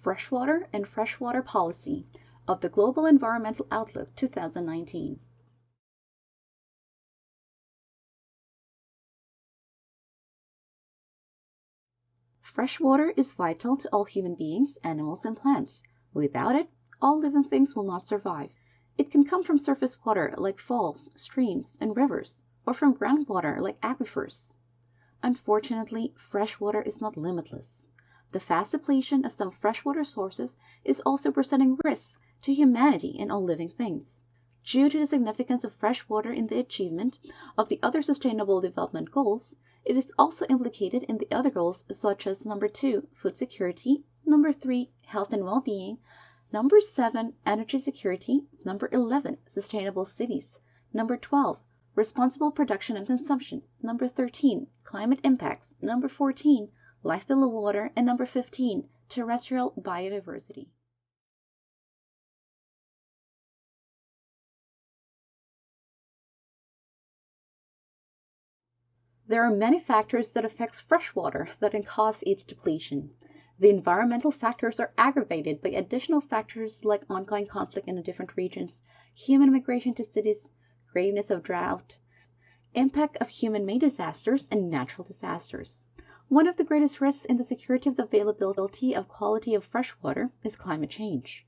Freshwater and Freshwater Policy of the Global Environmental Outlook 2019. Freshwater is vital to all human beings, animals, and plants. Without it, all living things will not survive. It can come from surface water like falls, streams, and rivers, or from groundwater like aquifers. Unfortunately, freshwater is not limitless. The fast depletion of some freshwater sources is also presenting risks to humanity and all living things. Due to the significance of freshwater in the achievement of the other Sustainable Development Goals, it is also implicated in the other goals such as number 2, food security, number 3, health and well-being, number 7, energy security, number 11, sustainable cities, number 12, responsible production and consumption, number 13, climate impacts, number 14, life below water, and number 15, terrestrial biodiversity. There are many factors that affect freshwater that can cause its depletion. The environmental factors are aggravated by additional factors like ongoing conflict in the different regions, human migration to cities, graveness of drought, impact of human-made disasters, and natural disasters. One of the greatest risks in the security of the availability of quality of fresh water is climate change.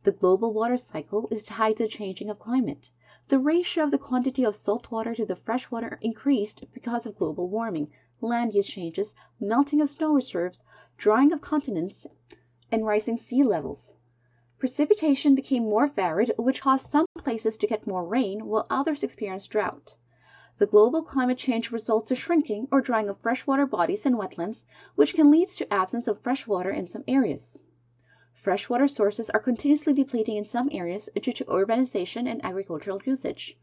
The global water cycle is tied to the changing of climate. The ratio of the quantity of salt water to the fresh water increased because of global warming, land use changes, melting of snow reserves, drying of continents, and rising sea levels. Precipitation became more varied, which caused some places to get more rain while others experienced drought. The global climate change results in shrinking or drying of freshwater bodies and wetlands, which can lead to absence of fresh water in some areas. Freshwater sources are continuously depleting in some areas due to urbanization and agricultural usage.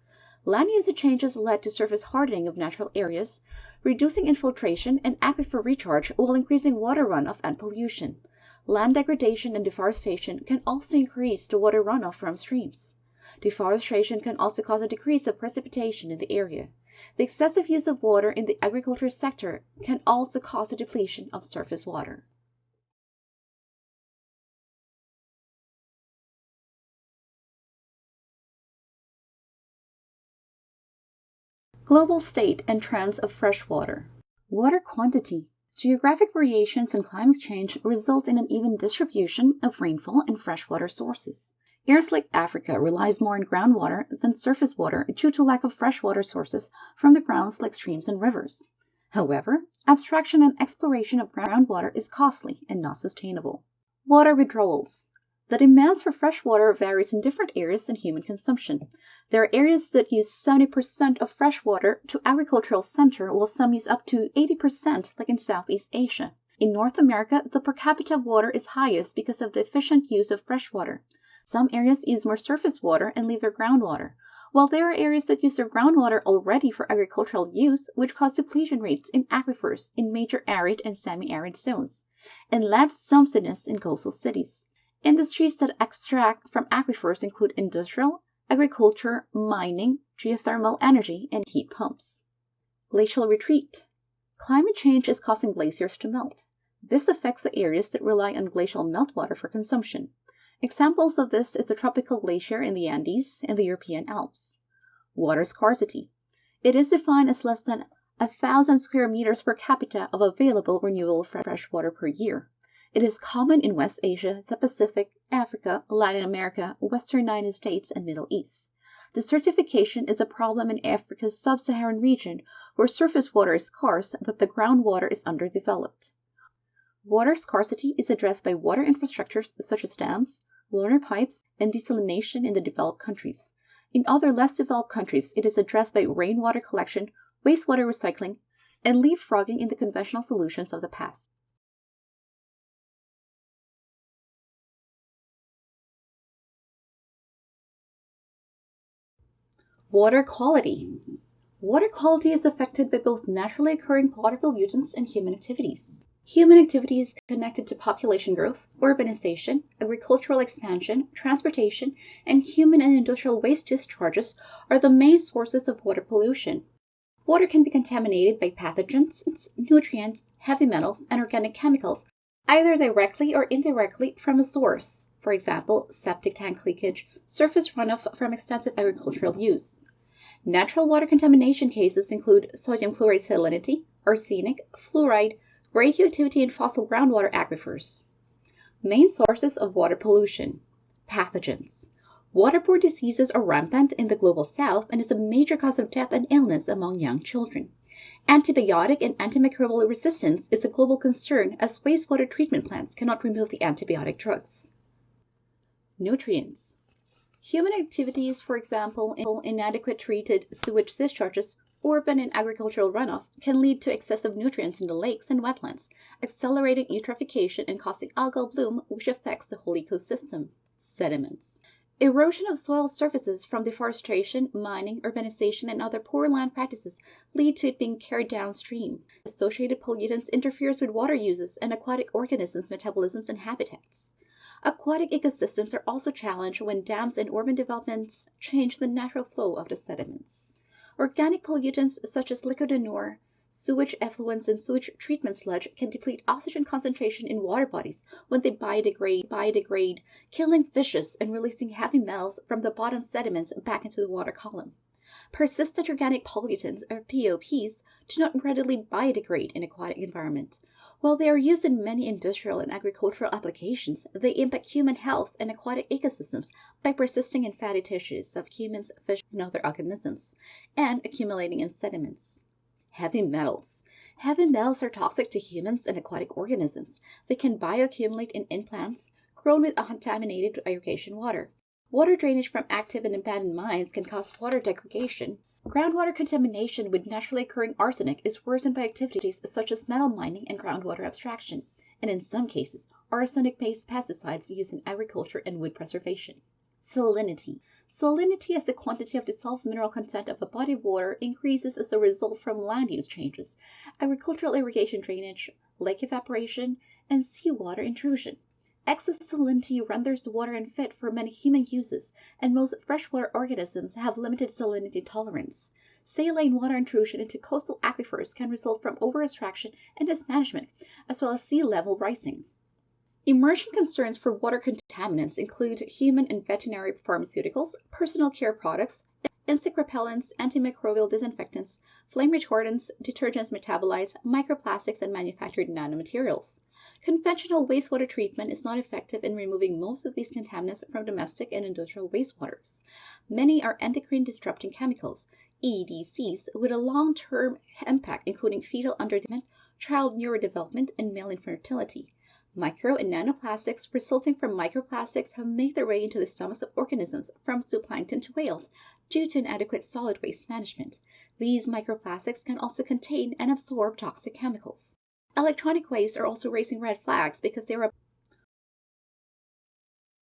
Land usage changes led to surface hardening of natural areas, reducing infiltration and aquifer recharge while increasing water runoff and pollution. Land degradation and deforestation can also increase the water runoff from streams. Deforestation can also cause a decrease of precipitation in the area. The excessive use of water in the agriculture sector can also cause a depletion of surface water. Global state and trends of fresh water. Water quantity. Geographic variations and climate change result in an even distribution of rainfall and freshwater sources. Areas like Africa relies more on groundwater than surface water due to lack of freshwater sources from the grounds like streams and rivers. However, abstraction and exploration of groundwater is costly and not sustainable. Water withdrawals. The demands for fresh water varies in different areas and human consumption. There are areas that use 70% of fresh water to agricultural center, while some use up to 80%, like in Southeast Asia. In North America, the per capita water is highest because of the efficient use of fresh water. Some areas use more surface water and leave their groundwater, while there are areas that use their groundwater already for agricultural use, which cause depletion rates in aquifers in major arid and semi-arid zones, and land sumpsiness in coastal cities. Industries that extract from aquifers include industrial, agriculture, mining, geothermal energy, and heat pumps. Glacial retreat. Climate change is causing glaciers to melt. This affects the areas that rely on glacial meltwater for consumption. Examples of this is the tropical glacier in the Andes and the European Alps. Water scarcity. It is defined as less than 1,000 square meters per capita of available renewable fresh water per year. It is common in West Asia, the Pacific, Africa, Latin America, Western United States, and Middle East. Desertification is a problem in Africa's sub-Saharan region, where surface water is scarce but the groundwater is underdeveloped. Water scarcity is addressed by water infrastructures such as dams, lunar pipes, and desalination in the developed countries. In other less developed countries, it is addressed by rainwater collection, wastewater recycling, and leapfrogging in the conventional solutions of the past. Water quality. Water quality is affected by both naturally occurring water pollutants and human activities. Human activities connected to population growth, urbanization, agricultural expansion, transportation, and human and industrial waste discharges are the main sources of water pollution. Water can be contaminated by pathogens, nutrients, heavy metals, and organic chemicals either directly or indirectly from a source, for example, septic tank leakage, surface runoff from extensive agricultural use. Natural water contamination cases include sodium chloride salinity, arsenic, fluoride, radioactivity in fossil groundwater aquifers. Main sources of water pollution. Pathogens. Waterborne diseases are rampant in the global south and is a major cause of death and illness among young children. Antibiotic and antimicrobial resistance is a global concern as wastewater treatment plants cannot remove the antibiotic drugs. Nutrients. Human activities, for example, inadequate treated sewage discharges, urban and agricultural runoff, can lead to excessive nutrients in the lakes and wetlands, accelerating eutrophication and causing algal bloom, which affects the whole ecosystem. Sediments. Erosion of soil surfaces from deforestation, mining, urbanization, and other poor land practices lead to it being carried downstream. Associated pollutants interferes with water uses and aquatic organisms' metabolisms and habitats. Aquatic ecosystems are also challenged when dams and urban developments change the natural flow of the sediments. Organic pollutants such as liquid manure, sewage effluents, and sewage treatment sludge can deplete oxygen concentration in water bodies when they biodegrade, killing fishes and releasing heavy metals from the bottom sediments back into the water column. Persistent organic pollutants, or POPs, do not readily biodegrade in aquatic environment. While they are used in many industrial and agricultural applications, they impact human health and aquatic ecosystems by persisting in fatty tissues of humans, fish, and other organisms, and accumulating in sediments. Heavy metals. Heavy metals are toxic to humans and aquatic organisms. They can bioaccumulate in plants grown with contaminated irrigation water. Water drainage from active and abandoned mines can cause water degradation. Groundwater contamination with naturally occurring arsenic is worsened by activities such as metal mining and groundwater abstraction, and in some cases, arsenic-based pesticides used in agriculture and wood preservation. Salinity. Salinity as the quantity of dissolved mineral content of a body of water increases as a result from land use changes, agricultural irrigation drainage, lake evaporation, and seawater intrusion. Excess salinity renders the water unfit for many human uses, and most freshwater organisms have limited salinity tolerance. Saline water intrusion into coastal aquifers can result from over-extraction and mismanagement, as well as sea level rising. Emerging concerns for water contaminants include human and veterinary pharmaceuticals, personal care products, insect repellents, antimicrobial disinfectants, flame retardants, detergents metabolites, microplastics, and manufactured nanomaterials. Conventional wastewater treatment is not effective in removing most of these contaminants from domestic and industrial wastewaters. Many are endocrine disrupting chemicals, EDCs, with a long-term impact including fetal underdevelopment, child neurodevelopment, and male infertility. Micro and nanoplastics resulting from microplastics have made their way into the stomachs of organisms from zooplankton to whales due to inadequate solid waste management. These microplastics can also contain and absorb toxic chemicals. Electronic waste are also raising red flags because they are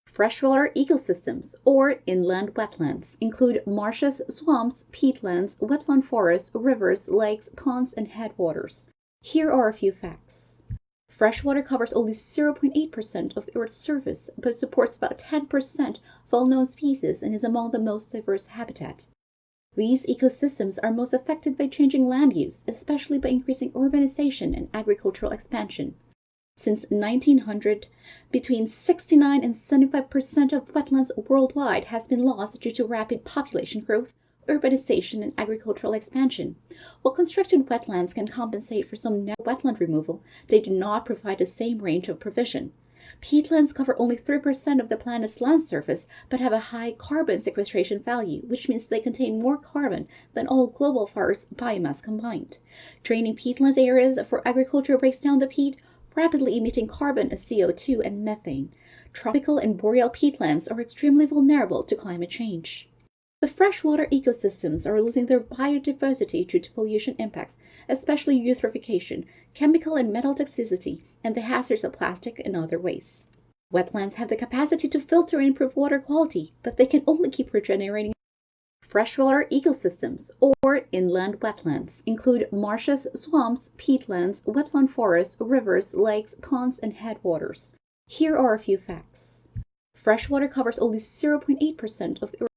freshwater ecosystems, or inland wetlands, include marshes, swamps, peatlands, wetland forests, rivers, lakes, ponds, and headwaters. Here are a few facts. Freshwater covers only 0.8% of the Earth's surface, but supports about 10% of all known species and is among the most diverse habitat. These ecosystems are most affected by changing land use, especially by increasing urbanization and agricultural expansion. Since 1900, between 69 and 75% of wetlands worldwide has been lost due to rapid population growth, urbanization, and agricultural expansion. While constructed wetlands can compensate for some wetland removal, they do not provide the same range of provision. Peatlands cover only 3% of the planet's land surface, but have a high carbon sequestration value, which means they contain more carbon than all global forest biomass combined. Draining peatland areas for agriculture breaks down the peat, rapidly emitting carbon as CO2 and methane. Tropical and boreal peatlands are extremely vulnerable to climate change. The freshwater ecosystems are losing their biodiversity due to pollution impacts, especially eutrophication, chemical and metal toxicity, and the hazards of plastic and other wastes. Wetlands have the capacity to filter and improve water quality, but they can only keep regenerating. Freshwater ecosystems, or inland wetlands, include marshes, swamps, peatlands, wetland forests, rivers, lakes, ponds, and headwaters. Here are a few facts. Freshwater covers only 0.8% of the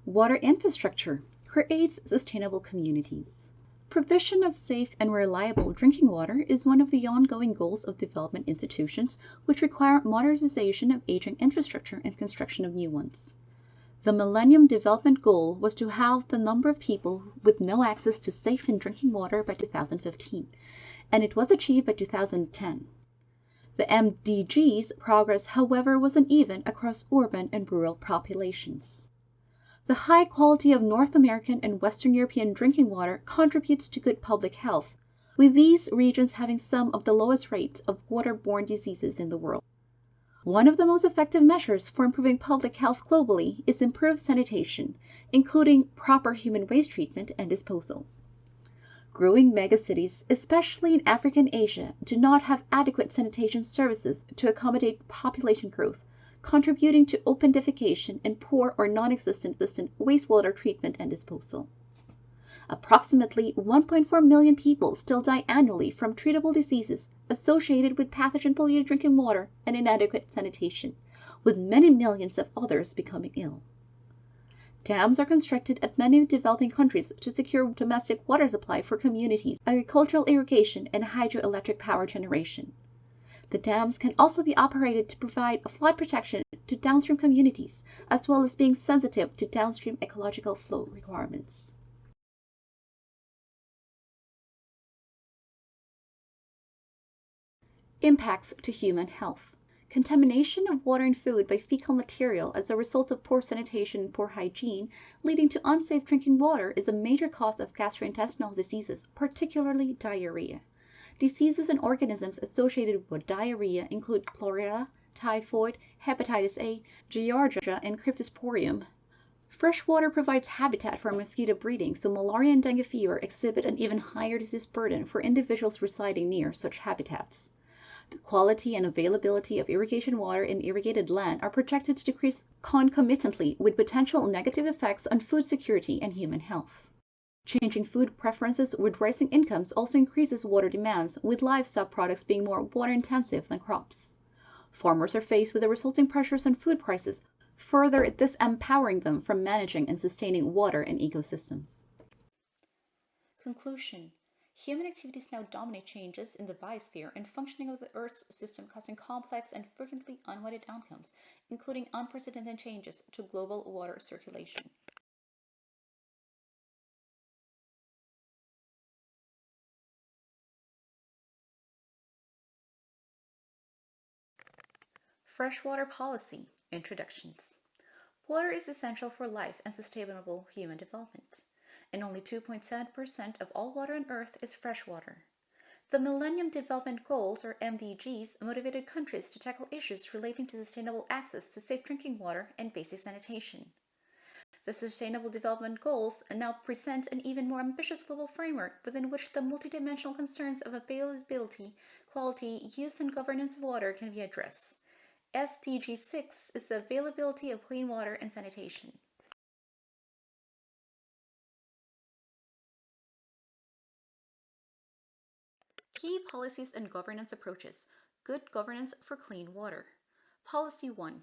Water infrastructure creates sustainable communities. Provision of safe and reliable drinking water is one of the ongoing goals of development institutions, which require modernization of aging infrastructure and construction of new ones. The Millennium Development Goal was to halve the number of people with no access to safe and drinking water by 2015, and it was achieved by 2010. The MDG's progress, however, was uneven across urban and rural populations. The high quality of North American and Western European drinking water contributes to good public health, with these regions having some of the lowest rates of waterborne diseases in the world. One of the most effective measures for improving public health globally is improved sanitation, including proper human waste treatment and disposal. Growing megacities, especially in Africa and Asia, do not have adequate sanitation services to accommodate population growth, contributing to open defecation and poor or non-existent wastewater treatment and disposal. Approximately 1.4 million people still die annually from treatable diseases associated with pathogen polluted drinking water and inadequate sanitation, with many millions of others becoming ill. Dams are constructed at many developing countries to secure domestic water supply for communities, agricultural irrigation, and hydroelectric power generation. The dams can also be operated to provide flood protection to downstream communities, as well as being sensitive to downstream ecological flow requirements. Impacts to human health. Contamination of water and food by fecal material as a result of poor sanitation and poor hygiene, leading to unsafe drinking water, is a major cause of gastrointestinal diseases, particularly diarrhea. Diseases and organisms associated with diarrhea include cholera, typhoid, hepatitis A, Giardia, and cryptosporidium. Fresh water provides habitat for mosquito breeding, so malaria and dengue fever exhibit an even higher disease burden for individuals residing near such habitats. The quality and availability of irrigation water in irrigated land are projected to decrease concomitantly with potential negative effects on food security and human health. Changing food preferences with rising incomes also increases water demands, with livestock products being more water-intensive than crops. Farmers are faced with the resulting pressures on food prices, further disempowering them from managing and sustaining water and ecosystems. Conclusion. Human activities now dominate changes in the biosphere and functioning of the Earth's system, causing complex and frequently unwanted outcomes, including unprecedented changes to global water circulation. Freshwater policy introductions. Water is essential for life and sustainable human development, and only 2.7% of all water on Earth is freshwater. The Millennium Development Goals, or MDGs, motivated countries to tackle issues relating to sustainable access to safe drinking water and basic sanitation. The Sustainable Development Goals now present an even more ambitious global framework within which the multidimensional concerns of availability, quality, use, and governance of water can be addressed. SDG 6 is the availability of clean water and sanitation. Key policies and governance approaches. Good governance for clean water. Policy 1.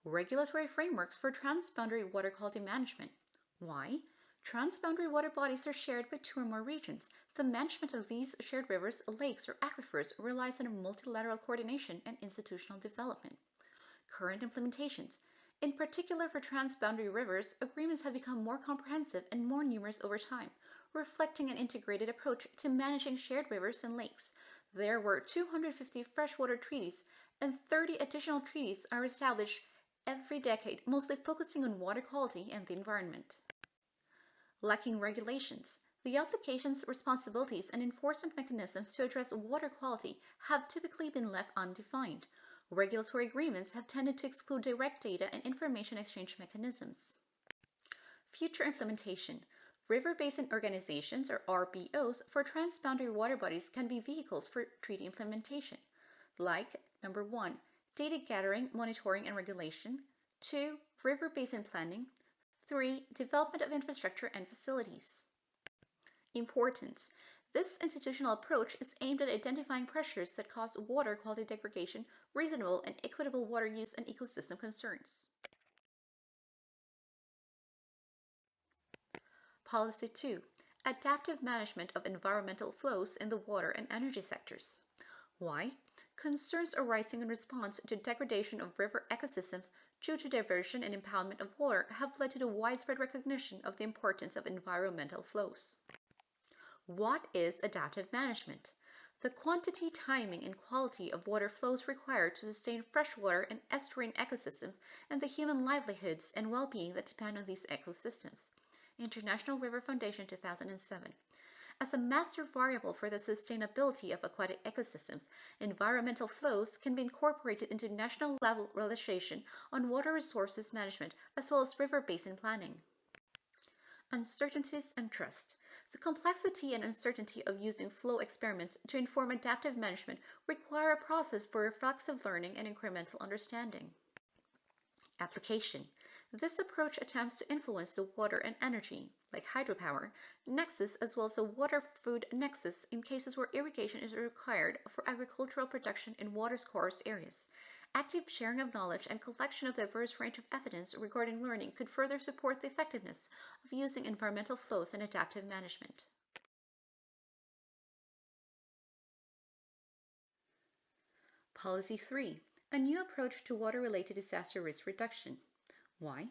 Regulatory frameworks for transboundary water quality management. Why? Transboundary water bodies are shared by two or more regions. The management of these shared rivers, lakes, or aquifers relies on multilateral coordination and institutional development. Current implementations. In particular for transboundary rivers, agreements have become more comprehensive and more numerous over time, reflecting an integrated approach to managing shared rivers and lakes. There were 250 freshwater treaties, and 30 additional treaties are established every decade, mostly focusing on water quality and the environment. Lacking regulations. The applications, responsibilities, and enforcement mechanisms to address water quality have typically been left undefined. Regulatory agreements have tended to exclude direct data and information exchange mechanisms. Future implementation. River Basin Organizations, or RBOs, for transboundary water bodies can be vehicles for treaty implementation, like number 1, data gathering, monitoring, and regulation, 2, river basin planning, 3, development of infrastructure and facilities. Importance. This institutional approach is aimed at identifying pressures that cause water quality degradation, reasonable and equitable water use, and ecosystem concerns. Policy 2. Adaptive management of environmental flows in the water and energy sectors. Why? Concerns arising in response to degradation of river ecosystems due to diversion and impoundment of water have led to the widespread recognition of the importance of environmental flows. What is adaptive management? The quantity, timing, and quality of water flows required to sustain freshwater and estuarine ecosystems and the human livelihoods and well-being that depend on these ecosystems. International River Foundation 2007. As a master variable for the sustainability of aquatic ecosystems, environmental flows can be incorporated into national level legislation on water resources management as well as river basin planning. Uncertainties and trust. The complexity and uncertainty of using flow experiments to inform adaptive management require a process for reflexive learning and incremental understanding. Application. This approach attempts to influence the water and energy, like hydropower, nexus as well as a water-food nexus in cases where irrigation is required for agricultural production in water-scarce areas. Active sharing of knowledge and collection of diverse range of evidence regarding learning could further support the effectiveness of using environmental flows in adaptive management. Policy 3. A new approach to water-related disaster risk reduction. Why?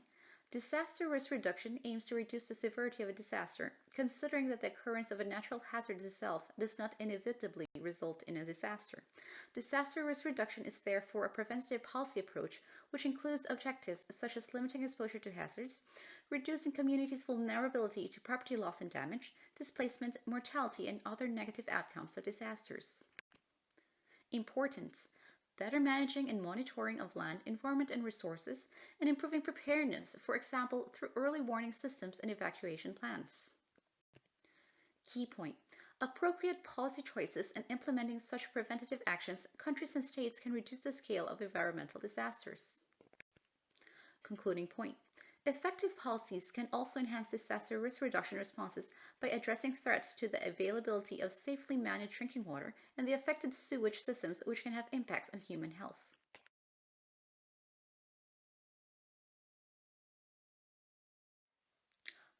Disaster risk reduction aims to reduce the severity of a disaster, considering that the occurrence of a natural hazard itself does not inevitably result in a disaster. Disaster risk reduction is therefore a preventative policy approach which includes objectives such as limiting exposure to hazards, reducing communities' vulnerability to property loss and damage, displacement, mortality, and other negative outcomes of disasters. Importance. Better managing and monitoring of land, environment, and resources, and improving preparedness, for example, through early warning systems and evacuation plans. Key point. Appropriate policy choices and implementing such preventative actions, countries and states can reduce the scale of environmental disasters. Concluding point. Effective policies can also enhance disaster risk reduction responses by addressing threats to the availability of safely managed drinking water and the affected sewage systems, which can have impacts on human health.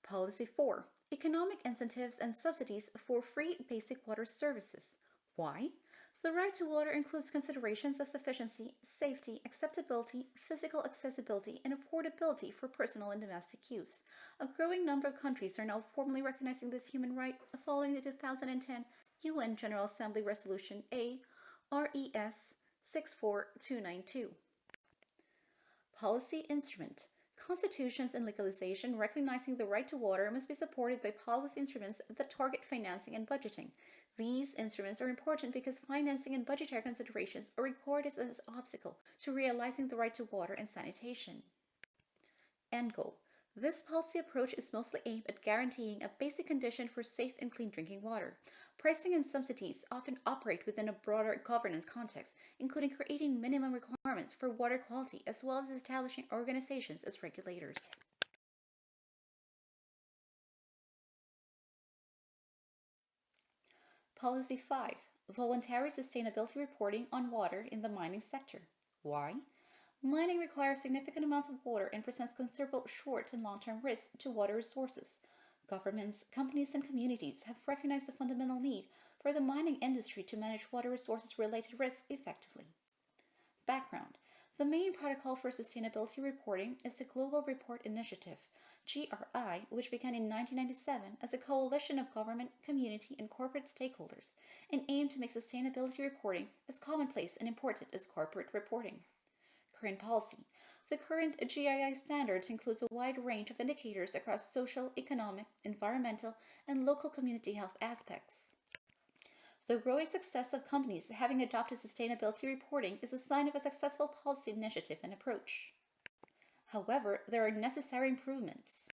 Policy 4. Economic incentives and subsidies for free basic water services. Why? The right to water includes considerations of sufficiency, safety, acceptability, physical accessibility, and affordability for personal and domestic use. A growing number of countries are now formally recognizing this human right following the 2010 UN General Assembly Resolution A RES 64292. Policy instrument. Constitutions and legalization recognizing the right to water must be supported by policy instruments that target financing and budgeting. These instruments are important because financing and budgetary considerations are regarded as an obstacle to realizing the right to water and sanitation. End goal. This policy approach is mostly aimed at guaranteeing a basic condition for safe and clean drinking water. Pricing and subsidies often operate within a broader governance context, including creating minimum requirements for water quality as well as establishing organizations as regulators. Policy 5. Voluntary sustainability reporting on water in the mining sector. Why? Mining requires significant amounts of water and presents considerable short and long-term risks to water resources. Governments, companies, and communities have recognized the fundamental need for the mining industry to manage water resources-related risks effectively. Background. The main protocol for sustainability reporting is the Global Report Initiative, GRI, which began in 1997 as a coalition of government, community, and corporate stakeholders and aimed to make sustainability reporting as commonplace and important as corporate reporting. Current policy. The current GII standards includes a wide range of indicators across social, economic, environmental, and local community health aspects. The growing success of companies having adopted sustainability reporting is a sign of a successful policy initiative and approach. However, there are necessary improvements.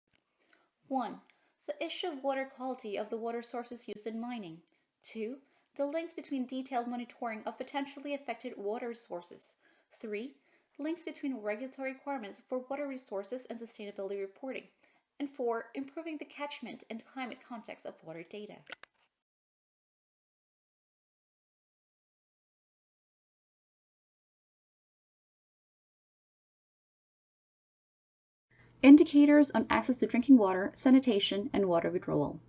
1. The issue of water quality of the water sources used in mining. 2. The links between detailed monitoring of potentially affected water sources. 3. Links between regulatory requirements for water resources and sustainability reporting. And 4. Improving the catchment and climate context of water data. Indicators on access to drinking water, sanitation, and water withdrawal.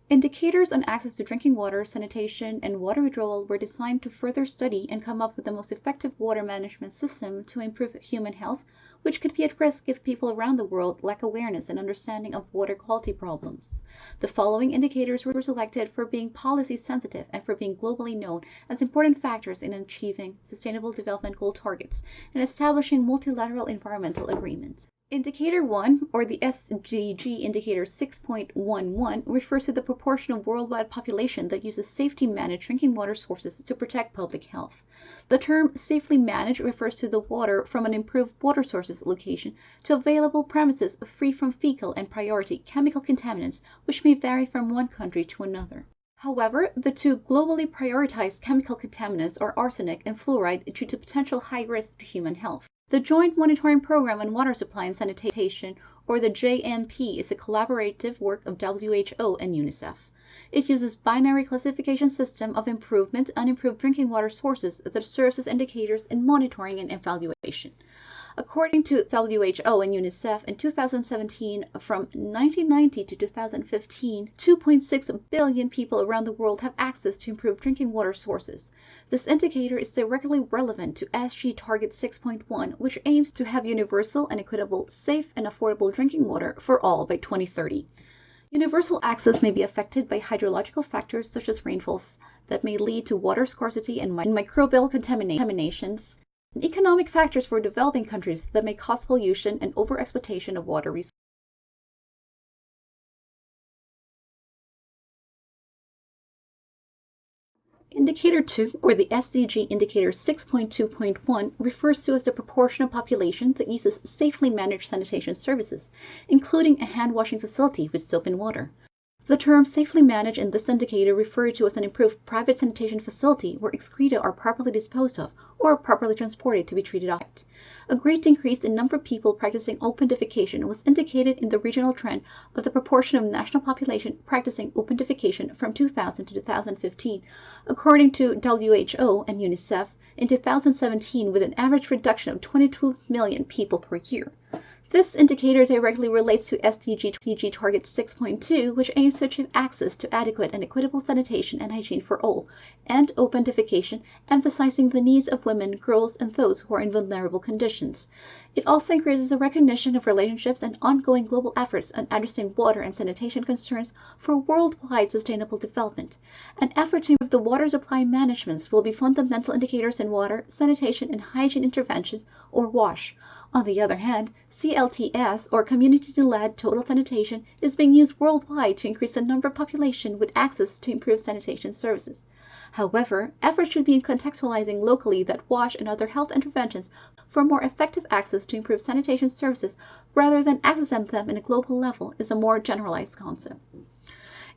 Indicators on access to drinking water, sanitation, and water withdrawal were designed to further study and come up with the most effective water management system to improve human health, which could be at risk if people around the world lack awareness and understanding of water quality problems. The following indicators were selected for being policy sensitive and for being globally known as important factors in achieving Sustainable Development Goal targets and establishing multilateral environmental agreements. Indicator 1, or the SDG Indicator 6.11, refers to the proportion of worldwide population that uses safely managed drinking water sources to protect public health. The term safely managed refers to the water from an improved water sources location to available premises free from fecal and priority chemical contaminants, which may vary from one country to another. However, the two globally prioritized chemical contaminants are arsenic and fluoride due to potential high risk to human health. The Joint Monitoring Program on Water Supply and Sanitation, or the JMP, is a collaborative work of WHO and UNICEF. It uses binary classification system of improved and unimproved drinking water sources that serves as indicators in monitoring and evaluation. According to WHO and UNICEF, in 2017, from 1990 to 2015, 2.6 billion people around the world have access to improved drinking water sources. This indicator is directly relevant to SG Target 6.1, which aims to have universal and equitable, safe and affordable drinking water for all by 2030. Universal access may be affected by hydrological factors such as rainfalls that may lead to water scarcity and microbial contaminations, and economic factors for developing countries that may cause pollution and overexploitation of water resources. Indicator 2, or the SDG Indicator 6.2.1, refers to as the proportion of population that uses safely managed sanitation services, including a hand washing facility with soap and water. The term safely managed in this indicator referred to as an improved private sanitation facility where excreta are properly disposed of or properly transported to be treated off. A great increase in number of people practicing open defecation was indicated in the regional trend of the proportion of national population practicing open defecation from 2000 to 2015, according to WHO and UNICEF, in 2017 with an average reduction of 22 million people per year. This indicator directly relates to SDG Target 6.2, which aims to achieve access to adequate and equitable sanitation and hygiene for all, and open defecation, emphasizing the needs of women, girls, and those who are in vulnerable conditions. It also increases the recognition of relationships and ongoing global efforts on addressing water and sanitation concerns for worldwide sustainable development. An effort to improve the water supply management will be fundamental indicators in water, sanitation, and hygiene interventions, or WASH. On the other hand, CLTS, or Community-Led Total Sanitation, is being used worldwide to increase the number of population with access to improved sanitation services. However, efforts should be in contextualizing locally that WASH and other health interventions for more effective access to improved sanitation services rather than accessing them in a global level is a more generalized concept.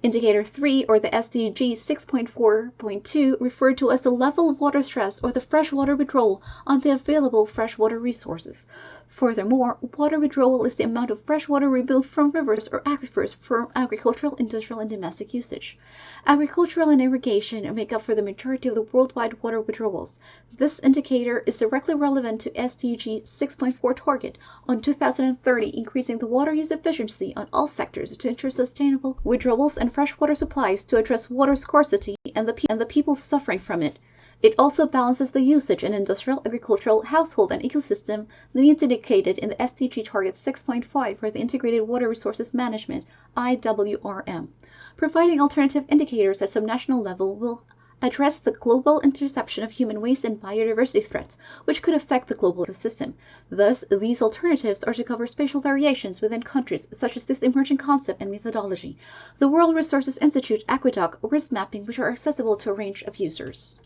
Indicator 3, or the SDG 6.4.2, referred to as the level of water stress or the freshwater withdrawal on the available freshwater resources. Furthermore, water withdrawal is the amount of fresh water removed from rivers or aquifers for agricultural, industrial, and domestic usage. Agricultural and irrigation make up for the majority of the worldwide water withdrawals. This indicator is directly relevant to SDG 6.4 target on 2030, increasing the water use efficiency on all sectors to ensure sustainable withdrawals and freshwater supplies to address water scarcity and the people suffering from it. It also balances the usage in industrial, agricultural, household, and ecosystem, the needs indicated in the SDG Target 6.5 for the Integrated Water Resources Management, IWRM. Providing alternative indicators at subnational level will address the global interception of human waste and biodiversity threats, which could affect the global ecosystem. Thus, these alternatives are to cover spatial variations within countries, such as this emerging concept and methodology. The World Resources Institute Aqueduct risk mapping, which are accessible to a range of users.